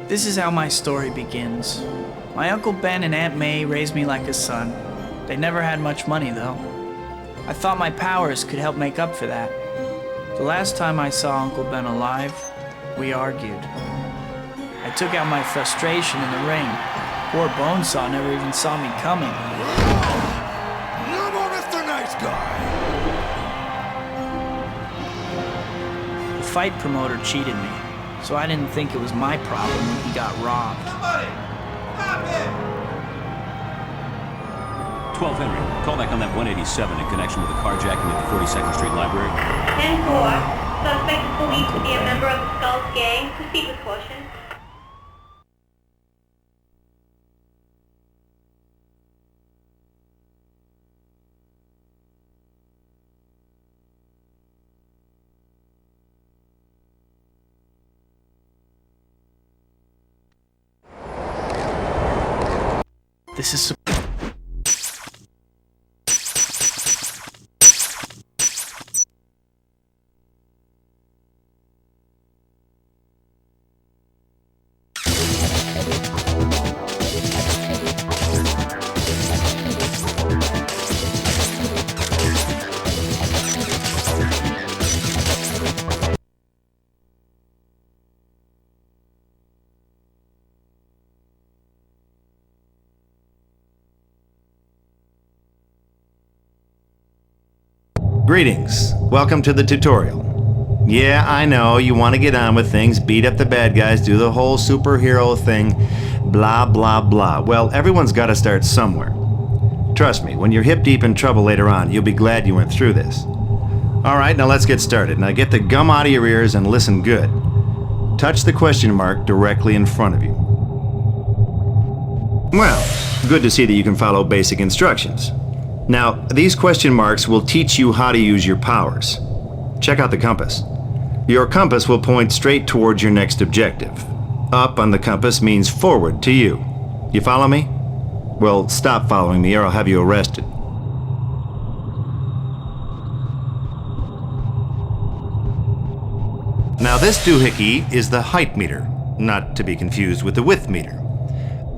This is how my story begins. My Uncle Ben and Aunt May raised me like a son. They never had much money, though. I thought my powers could help make up for that. The last time I saw Uncle Ben alive, we argued. I took out my frustration in the ring. Poor Bonesaw never even saw me coming. No more Mr. Nice Guy! The fight promoter cheated me, so I didn't think it was my problem when he got robbed. Somebody! Stop him! 12 Henry, call back on that 187 in connection with the carjacking at the 42nd Street Library. 10-4. Suspect is believed to be a member of the Skulls gang. Proceed with caution. This is Greetings. Welcome to the tutorial. Yeah, I know, you want to get on with things, beat up the bad guys, do the whole superhero thing, blah, blah, blah. Well, everyone's got to start somewhere. Trust me, when you're hip deep in trouble later on, you'll be glad you went through this. Alright, now let's get started. Now get the gum out of your ears and listen good. Touch the question mark directly in front of you. Well, good to see that you can follow basic instructions. Now, these question marks will teach you how to use your powers. Check out the compass. Your compass will point straight towards your next objective. Up on the compass means forward to you. You follow me? Well, stop following me or I'll have you arrested. Now this doohickey is the height meter, not to be confused with the width meter.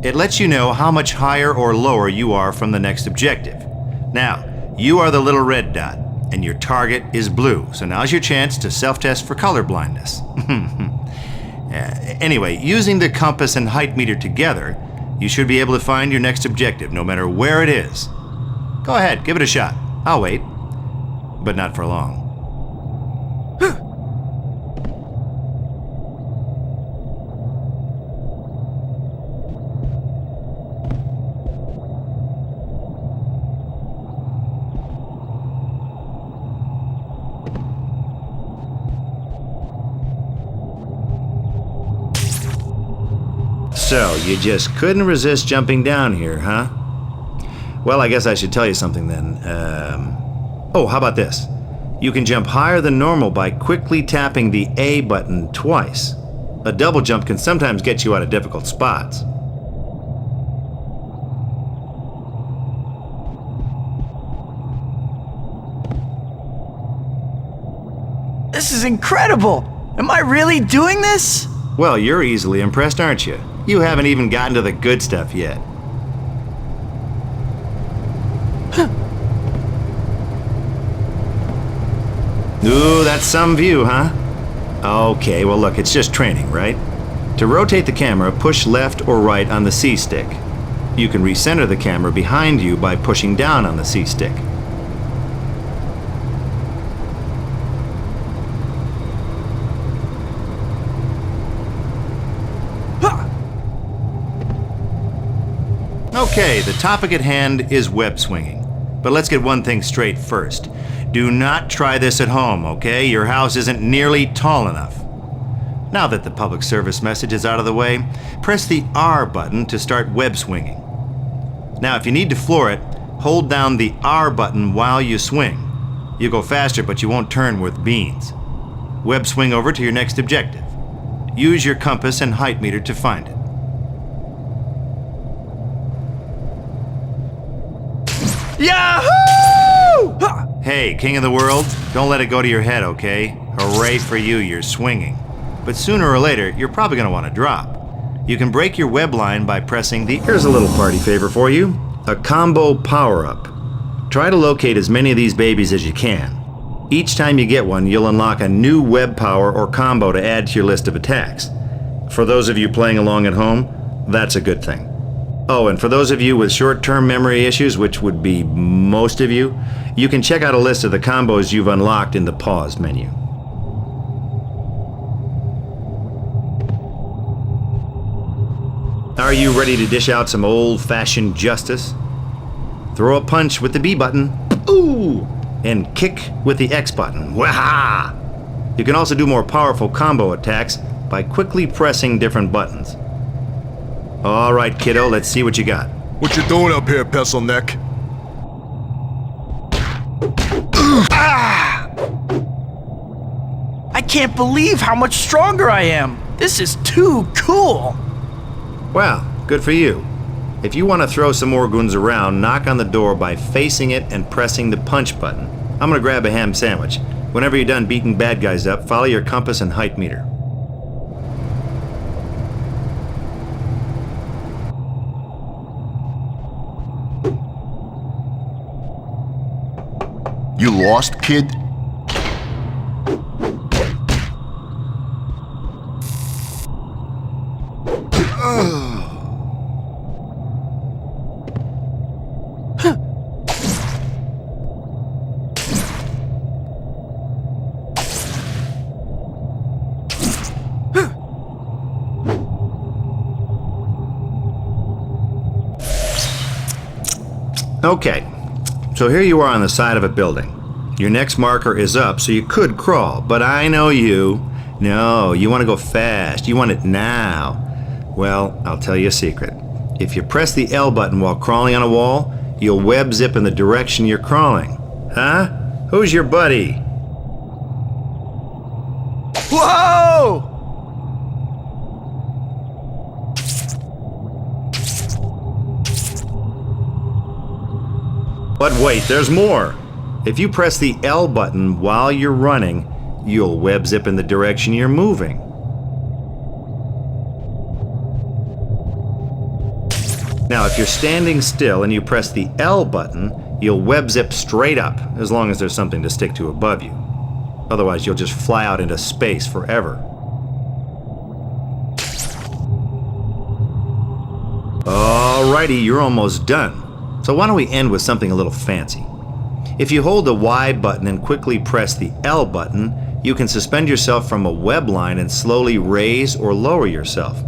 It lets you know how much higher or lower you are from the next objective. Now, you are the little red dot, and your target is blue, so now's your chance to self-test for color blindness. Anyway, using the compass and height meter together, you should be able to find your next objective, no matter where it is. Go ahead, give it a shot. I'll wait. But not for long. So, you just couldn't resist jumping down here, huh? Well, I guess I should tell you something then. Oh, how about this? You can jump higher than normal by quickly tapping the A button twice. A double jump can sometimes get you out of difficult spots. This is incredible! Am I really doing this? Well, you're easily impressed, aren't you? You haven't even gotten to the good stuff yet. That's some view, huh? Okay, well look, it's just training, right? To rotate the camera, push left or right on the C stick. You can recenter the camera behind you by pushing down on the C stick. Okay, the topic at hand is web swinging. But let's get one thing straight first. Do not try this at home, okay? Your house isn't nearly tall enough. Now that the public service message is out of the way, press the R button to start web swinging. Now, if you need to floor it, hold down the R button while you swing. You'll go faster, but you won't turn worth beans. Web swing over to your next objective. Use your compass and height meter to find it. Yahoo! Hey, king of the world, don't let it go to your head, okay? Hooray for you, you're swinging. But sooner or later, you're probably going to want to drop. You can break your web line by pressing the... Here's a little party favor for you. A combo power-up. Try to locate as many of these babies as you can. Each time you get one, you'll unlock a new web power or combo to add to your list of attacks. For those of you playing along at home, that's a good thing. Oh, and for those of you with short-term memory issues, which would be most of you, you can check out a list of the combos you've unlocked in the pause menu. Are you ready to dish out some old-fashioned justice? Throw a punch with the B button, ooh, and kick with the X button, waha! You can also do more powerful combo attacks by quickly pressing different buttons. All right, kiddo, let's see what you got. What you doing up here, pencil neck? I can't believe how much stronger I am. This is too cool. Well, good for you. If you want to throw some more goons around, knock on the door by facing it and pressing the punch button. I'm gonna grab a ham sandwich. Whenever you're done beating bad guys up, follow your compass and height meter. You lost, kid? Okay, so here you are on the side of a building. Your next marker is up, so you could crawl, but I know you. No, you want to go fast. You want it now. Well, I'll tell you a secret. If you press the L button while crawling on a wall, you'll web zip in the direction you're crawling. Huh? Who's your buddy? Whoa! But wait, there's more. If you press the L button while you're running, you'll web zip in the direction you're moving. Now, if you're standing still and you press the L button, you'll web zip straight up, as long as there's something to stick to above you. Otherwise, you'll just fly out into space forever. Alrighty, you're almost done. So why don't we end with something a little fancy? If you hold the Y button and quickly press the L button, you can suspend yourself from a web line and slowly raise or lower yourself.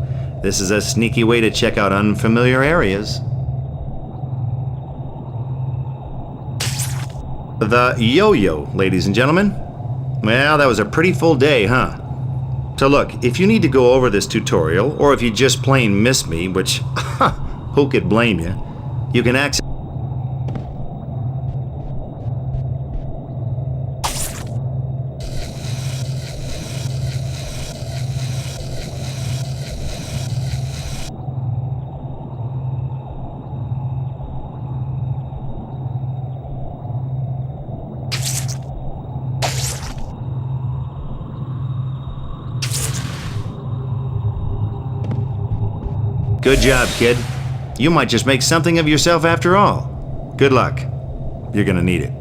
This is a sneaky way to check out unfamiliar areas. The yo-yo, ladies and gentlemen. Well, that was a pretty full day, huh? So look, if you need to go over this tutorial, or if you just plain missed me, which, who could blame you, you can access Good job, kid. You might just make something of yourself after all. Good luck. You're gonna need it.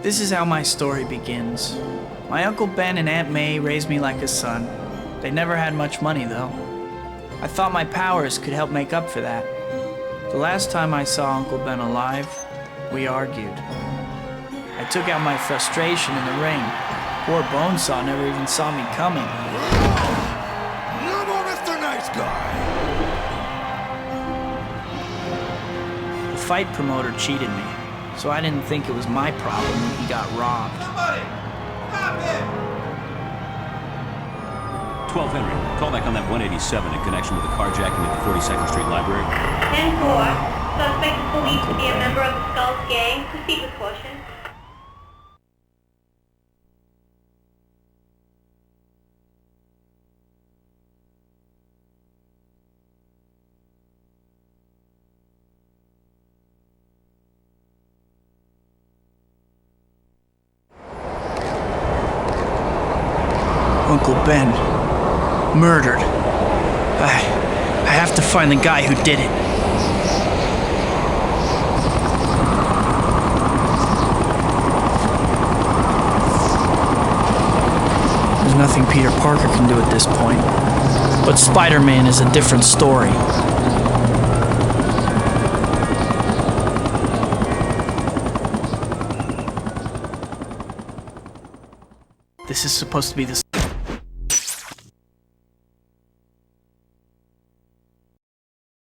This is how my story begins. My Uncle Ben and Aunt May raised me like a son. They never had much money, though. I thought my powers could help make up for that. The last time I saw Uncle Ben alive, we argued. I took out my frustration in the ring. Poor Bonesaw never even saw me coming. No more Mr. Nice Guy! The fight promoter cheated me, so I didn't think it was my problem when he got robbed. 12 Henry, call back on that 187 in connection with the carjacking at the 42nd Street Library. 10-4. Suspect is believed to be a member of the Skulls Gang. Proceed with caution. Uncle Ben. Murdered. I have to find the guy who did it. There's nothing Peter Parker can do at this point. But Spider-Man is a different story. This is supposed to be the